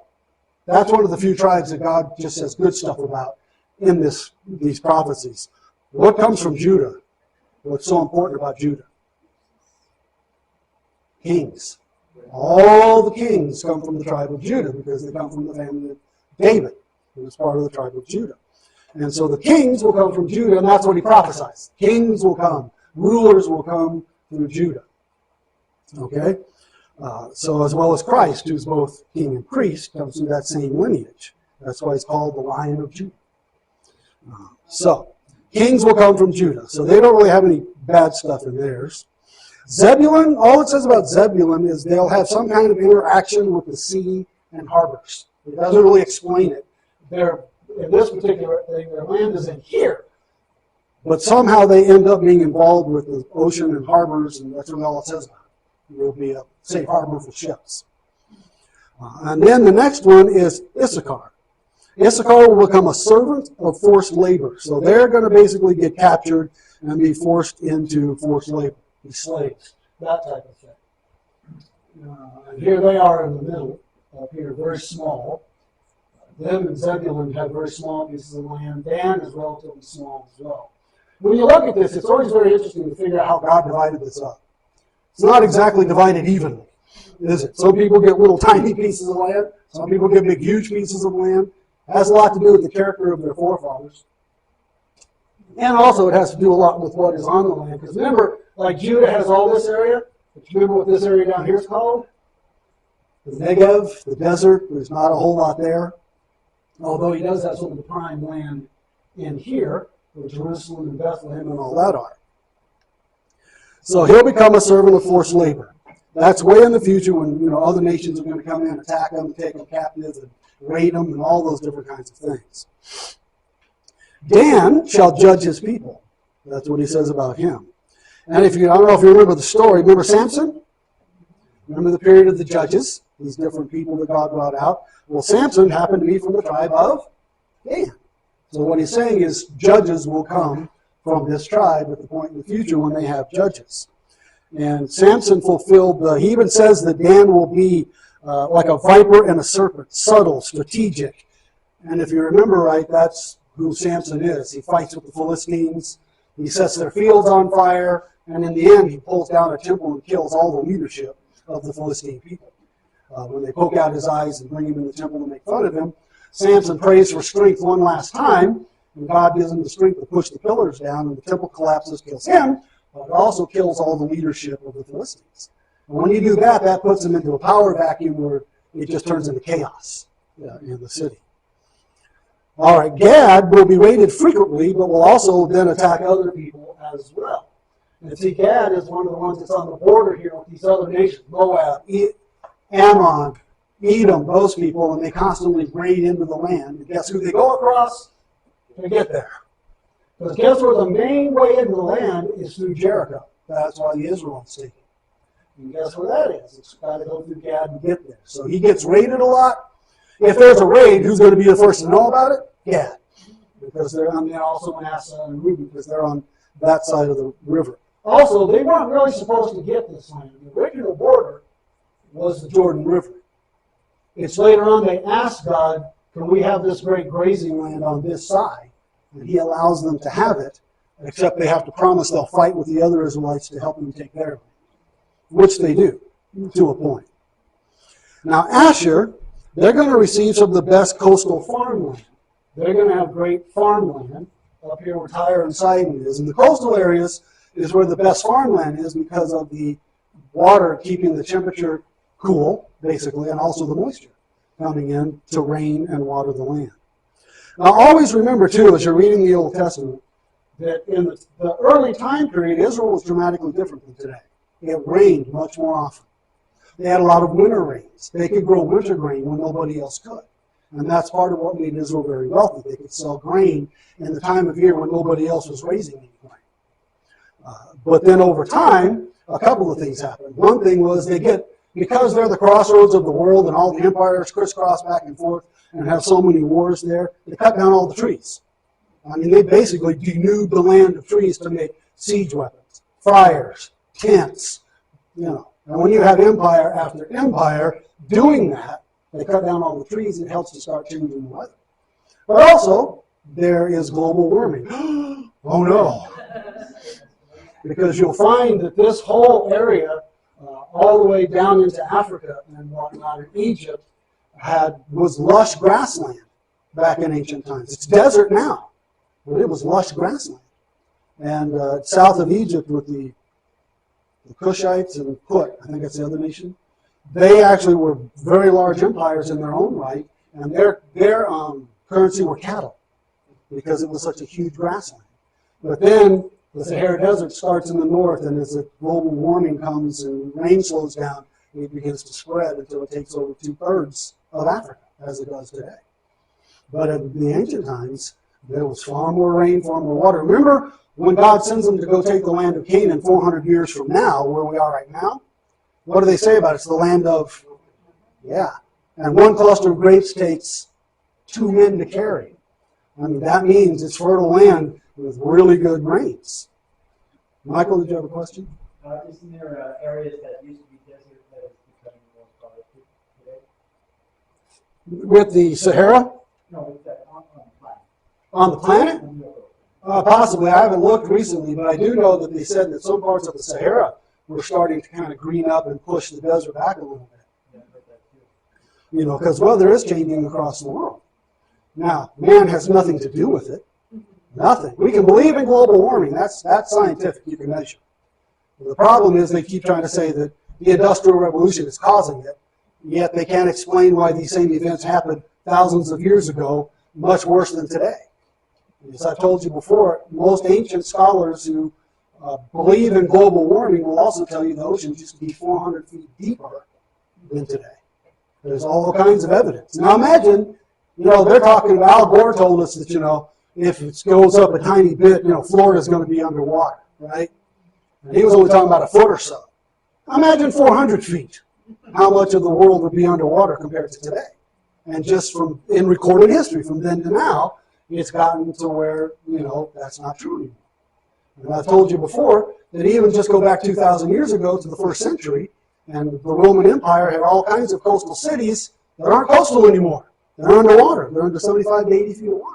that's one of the few tribes that God just says good stuff about in these prophecies. What comes from Judah? What's so important about Judah? Kings. All the kings come from the tribe of Judah because they come from the family of David, who was part of the tribe of Judah. And so the kings will come from Judah, and that's what he prophesies. Kings will come. Rulers will come through Judah. Okay? So as well as Christ, who's both king and priest, comes through that same lineage. That's why he's called the Lion of Judah. So, kings will come from Judah. So they don't really have any bad stuff in theirs. Zebulun, all it says about Zebulun is they'll have some kind of interaction with the sea and harbors. It doesn't really explain it. In this particular thing, their land is in here. But somehow they end up being involved with the ocean and harbors, and that's really all it says about it. It will be a safe harbor for ships. And then the next one is Issachar. Issachar will become a servant of forced labor. So they're going to basically get captured and be forced into forced labor, be slaves, that type of thing. And here they are in the middle, up here, very small. Them and Zebulun have very small pieces of land. Dan is relatively small as well. When you look at this, it's always very interesting to figure out how God divided this up. It's not exactly divided evenly, is it? Some people get little tiny pieces of land. Some people get big, huge pieces of land. It has a lot to do with the character of their forefathers. And also it has to do a lot with what is on the land. Because remember, like Judah has all this area. But you remember what this area down here is called? The Negev, the desert. There's not a whole lot there. Although he does have some of the prime land in here, where Jerusalem and Bethlehem and all that are. So he'll become a servant of forced labor. That's way in the future when other nations are going to come in, attack them, take them captive, and raid them, and all those different kinds of things. Dan shall judge his people. That's what he says about him. And I don't know if you remember the story. Remember Samson? Remember the period of the judges? These different people that God brought out. Well, Samson happened to be from the tribe of Dan. So what he's saying is judges will come from this tribe at the point in the future when they have judges. And Samson fulfilled, he even says that Dan will be like a viper and a serpent, subtle, strategic. And if you remember right, that's who Samson is. He fights with the Philistines. He sets their fields on fire. And in the end, he pulls down a temple and kills all the leadership of the Philistine people. When they poke out his eyes and bring him in the temple and make fun of him, Samson prays for strength one last time, and God gives him the strength to push the pillars down, and the temple collapses, kills him, but it also kills all the leadership of the Philistines. And when you do that, that puts him into a power vacuum where it just turns into chaos in the city. All right, Gad will be raided frequently, but will also then attack other people as well. And see, Gad is one of the ones that's on the border here with these other nations, Moab, Ammon, Edom, those people, and they constantly raid into the land. And guess who they go across to get there? Because guess where the main way into the land is through Jericho. That's why the Israelites take it. And guess where that is? It's got to go through Gad to get there. So he gets raided a lot. If there's a raid, who's going to be the first to know about it? Gad. Because they're on there, also Manasseh and Reuben, because they're on that side of the river. Also, they weren't really supposed to get this land. The original border was the Jordan River. It's later on they asked God, can we have this great grazing land on this side? And he allows them to have it except they have to promise they'll fight with the other Israelites to help them take their land, which they do to a point. Now Asher, they're going to receive some of the best coastal farmland. They're going to have great farmland up here where Tyre and Sidon is. And the coastal areas is where the best farmland is because of the water keeping the temperature cool, basically, and also the moisture coming in to rain and water the land. Now always remember, too, as you're reading the Old Testament, that in the early time period, Israel was dramatically different than today. It rained much more often. They had a lot of winter rains. They could grow winter grain when nobody else could. And that's part of what made Israel very wealthy. They could sell grain in the time of year when nobody else was raising any grain. But then over time, a couple of things happened. One thing was because they're the crossroads of the world and all the empires crisscross back and forth and have so many wars there, they cut down all the trees. I mean, they basically denuded the land of trees to make siege weapons, fires, tents, And when you have empire after empire doing that, they cut down all the trees, it helps to start changing the weather. But also, there is global warming. Oh no. Because you'll find that this whole area, all the way down into Africa and whatnot, in Egypt, was lush grassland back in ancient times. It's desert now, but it was lush grassland. And south of Egypt with the Cushites and Put, I think that's the other nation, they actually were very large empires in their own right, and their currency were cattle because it was such a huge grassland. But then the Sahara Desert starts in the north, and as the global warming comes and rain slows down, it begins to spread until it takes over 2/3 of Africa, as it does today. But in the ancient times, there was far more rain, far more water. Remember when God sends them to go take the land of Canaan 400 years from now, where we are right now? What do they say about it? It's the land of, and one cluster of grapes takes 2 men to carry. I mean, that means it's fertile land with really good rains. Michael, did you have a question? Isn't there areas that used to be desert that is becoming more productive today? With the Sahara? No, with that on the planet. On the planet? Possibly. I haven't looked recently, but I do know that they said that some parts of the Sahara were starting to kind of green up and push the desert back a little bit. Yeah, I heard that too. Because weather is changing across the world. Now, man has nothing to do with it. Nothing. We can believe in global warming. That's scientific. You can measure. The problem is they keep trying to say that the Industrial Revolution is causing it, yet they can't explain why these same events happened thousands of years ago, much worse than today. As I've told you before, most ancient scholars who believe in global warming will also tell you the ocean used to be 400 feet deeper than today. There's all kinds of evidence. Now imagine, they're talking about, Al Gore told us that, if it goes up a tiny bit, Florida's going to be underwater, right? And he was only talking about a foot or so. Imagine 400 feet. How much of the world would be underwater compared to today? And just in recorded history, from then to now, it's gotten to where, that's not true anymore. And I've told you before that even just go back 2,000 years ago to the 1st century, and the Roman Empire had all kinds of coastal cities that aren't coastal anymore. They're underwater. They're under 75 to 80 feet of water.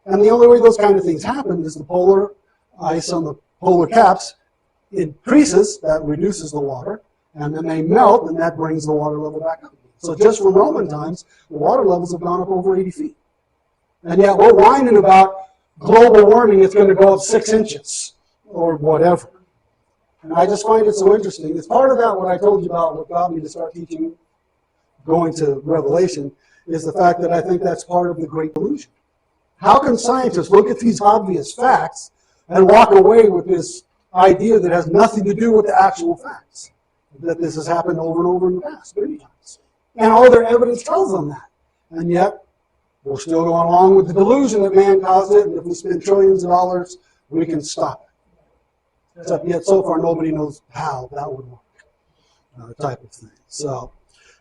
And the only way those kind of things happen is the polar ice on the polar caps increases, that reduces the water, and then they melt, and that brings the water level back up. So just from Roman times, the water levels have gone up over 80 feet. And yet we're whining about global warming, it's going to go up 6 inches or whatever. And I just find it so interesting. It's part of that, what I told you about, what got me to start teaching, going to Revelation, is the fact that I think that's part of the Great Delusion. How can scientists look at these obvious facts and walk away with this idea that has nothing to do with the actual facts? That this has happened over and over in the past, many times. And all their evidence tells them that. And yet, we're still going along with the delusion that man caused it, and if we spend trillions of dollars, we can stop it. Except yet so far nobody knows how that would work, type of thing. So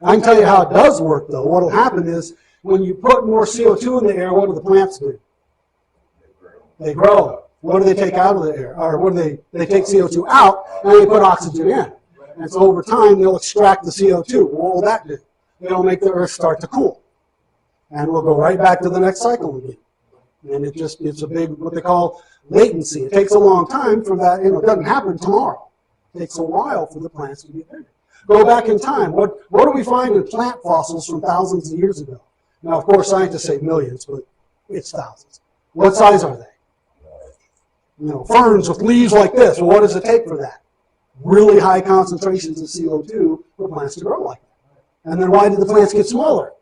I can tell you how it does work, though. What will happen is when you put more CO2 in the air, what do the plants do? They grow. What do they take out of the air? Or what do they take CO2 out and they put oxygen in. And so over time they'll extract the CO2. What will that do? It'll make the earth start to cool. And we'll go right back to the next cycle again. And it's a big, what they call latency. It takes a long time for that, it doesn't happen tomorrow. It takes a while for the plants to get bigger. Go back in time. What do we find in plant fossils from thousands of years ago? Now, of course, scientists say millions, but it's thousands. What size are they? Ferns with leaves like this. Well, what does it take for that? Really high concentrations of CO2 for plants to grow like that. And then why did the plants get smaller?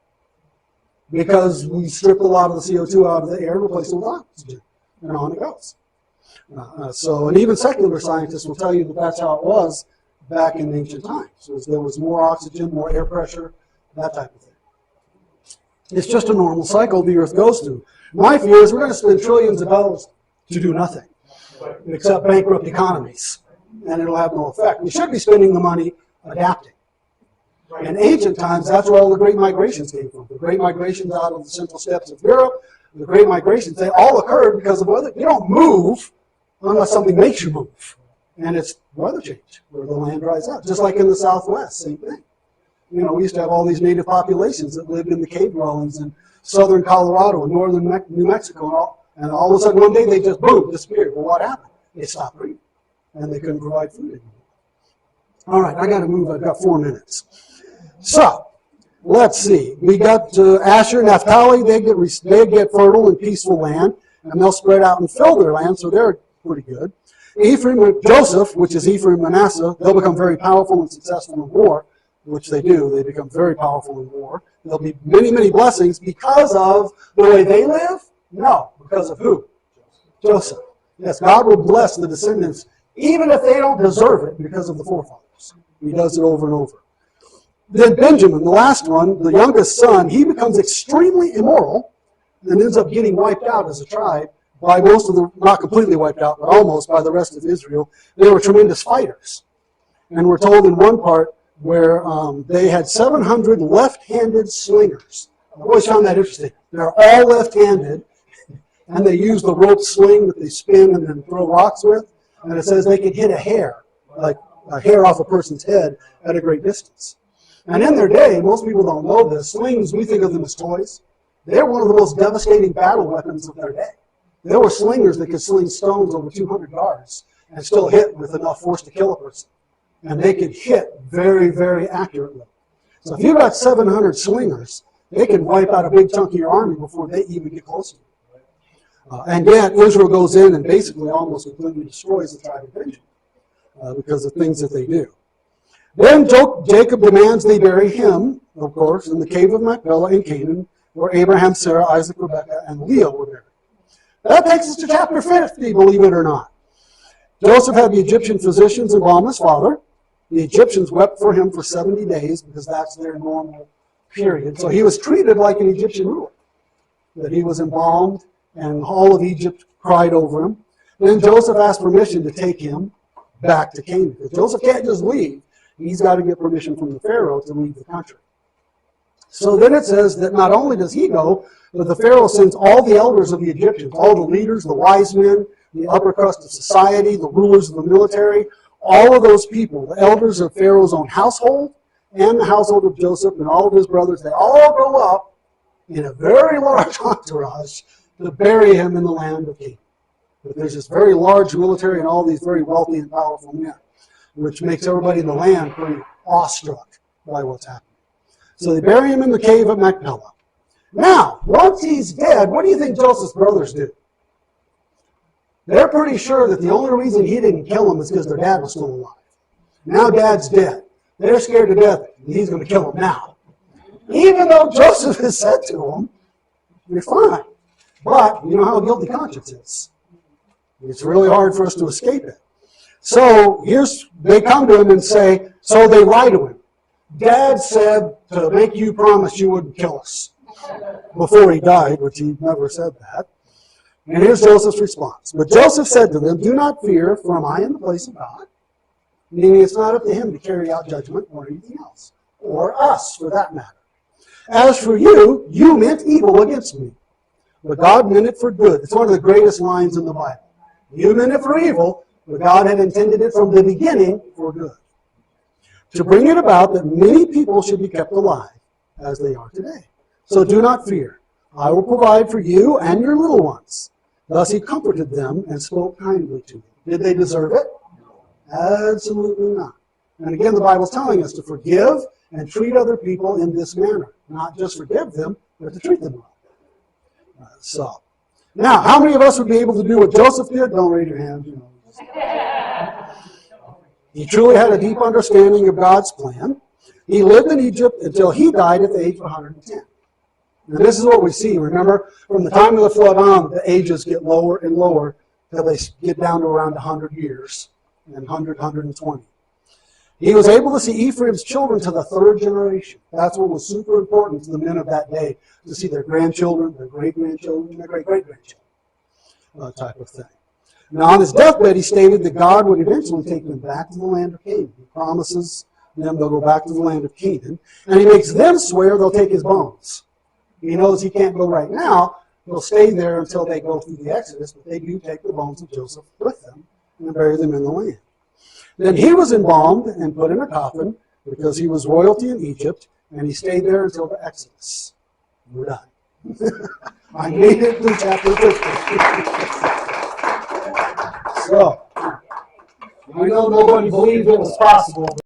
Because we stripped a lot of the CO2 out of the air and replaced it with oxygen. And on it goes. And even secular scientists will tell you that that's how it was back in ancient times. So there was more oxygen, more air pressure, that type of thing. It's just a normal cycle the Earth goes through. My fear is we're going to spend trillions of dollars to do nothing, except bankrupt economies, and it'll have no effect. We should be spending the money adapting. In ancient times, that's where all the great migrations came from. The great migrations out of the central steppes of Europe, the great migrations, they all occurred because of weather. You don't move unless something makes you move. And it's weather change, where the land dries out. Just like in the Southwest, same thing. We used to have all these native populations that lived in the cave dwellings in southern Colorado and northern New Mexico, and all of a sudden one day they just, boom, disappeared. Well, what happened? They stopped breeding, and they couldn't provide food anymore. All right, I got to move. I've got 4 minutes. So, let's see. We got Asher, Naphtali. They get fertile and peaceful land, and they'll spread out and fill their land, so they're pretty good. Ephraim and Joseph, which is Ephraim and Manasseh, they'll become very powerful and successful in war, which they do. They become very powerful in war. There'll be many, many blessings because of the way they live? No. Because of who? Joseph. Yes, God will bless the descendants, even if they don't deserve it, because of the forefathers. He does it over and over. Then Benjamin, the last one, the youngest son, he becomes extremely immoral and ends up getting wiped out as a tribe by most of the, not completely wiped out, but almost by the rest of Israel. They were tremendous fighters. And we're told in one part where they had 700 left-handed slingers. I've always found that interesting. They're all left-handed, and they use the rope sling that they spin and then throw rocks with. And it says they could hit a hair, like a hair off a person's head, at a great distance. And in their day, most people don't know this, slings, we think of them as toys. They're one of the most devastating battle weapons of their day. There were slingers that could sling stones over 200 yards and still hit with enough force to kill a person. And they could hit very, very accurately. So if you've got 700 slingers, they can wipe out a big chunk of your army before they even get close to you. And yet Israel goes in and basically almost completely destroys the tribe of Benjamin because of things that they do. Then Jacob demands they bury him, of course, in the cave of Machpelah in Canaan, where Abraham, Sarah, Isaac, Rebekah, and Leah were buried. That takes us to chapter 50, believe it or not. Joseph had the Egyptian physicians embalm his father. The Egyptians wept for him for 70 days because that's their normal period. So he was treated like an Egyptian ruler, that he was embalmed, and all of Egypt cried over him. Then Joseph asked permission to take him back to Canaan. Because Joseph can't just leave. He's got to get permission from the Pharaoh to leave the country. So then it says that not only does he go, but the Pharaoh sends all the elders of the Egyptians, all the leaders, the wise men, the upper crust of society, the rulers of the military, all of those people, the elders of Pharaoh's own household and the household of Joseph and all of his brothers, they all go up in a very large entourage to bury him in the land of Canaan. But there's this very large military and all these very wealthy and powerful men, which makes everybody in the land pretty awestruck by what's happening. So they bury him in the cave of Machpelah. Now, once he's dead, what do you think Joseph's brothers do? They're pretty sure that the only reason he didn't kill him is because their dad was still alive. Now dad's dead. They're scared to death. He's going to kill him now. Even though Joseph has said to them, you're fine. But you know how a guilty conscience is. It's really hard for us to escape it. So they come to him and say, so they lie to him. Dad said to make you promise you wouldn't kill us before he died, which he never said that. And here's Joseph's response. But Joseph said to them, do not fear, for am I in the place of God? Meaning it's not up to him to carry out judgment or anything else. Or us, for that matter. As for you, you meant evil against me. But God meant it for good. It's one of the greatest lines in the Bible. You meant it for evil, but God had intended it from the beginning for good. To bring it about that many people should be kept alive, as they are today. So do not fear. I will provide for you and your little ones. Thus he comforted them and spoke kindly to them. Did they deserve it? Absolutely not. And again, the Bible's telling us to forgive and treat other people in this manner. Not just forgive them, but to treat them well. So, now, how many of us would be able to do what Joseph did? Don't raise your hand. You know. He truly had a deep understanding of God's plan. He lived in Egypt until he died at the age of 110. And this is what we see. Remember, from the time of the flood on, the ages get lower and lower until they get down to around 100 years, and 100, 120. He was able to see Ephraim's children to the third generation. That's what was super important to the men of that day, to see their grandchildren, their great-grandchildren, and their great-great-grandchildren, type of thing. Now, on his deathbed, he stated that God would eventually take them back to the land of Canaan. He promises them they'll go back to the land of Canaan, and he makes them swear they'll take his bones. He knows he can't go right now. He'll stay there until they go through the Exodus, but they do take the bones of Joseph with them and bury them in the land. Then he was embalmed and put in a coffin because he was royalty in Egypt, and he stayed there until the Exodus. We're done. I made it through chapter 15. So, I know nobody believed it was possible.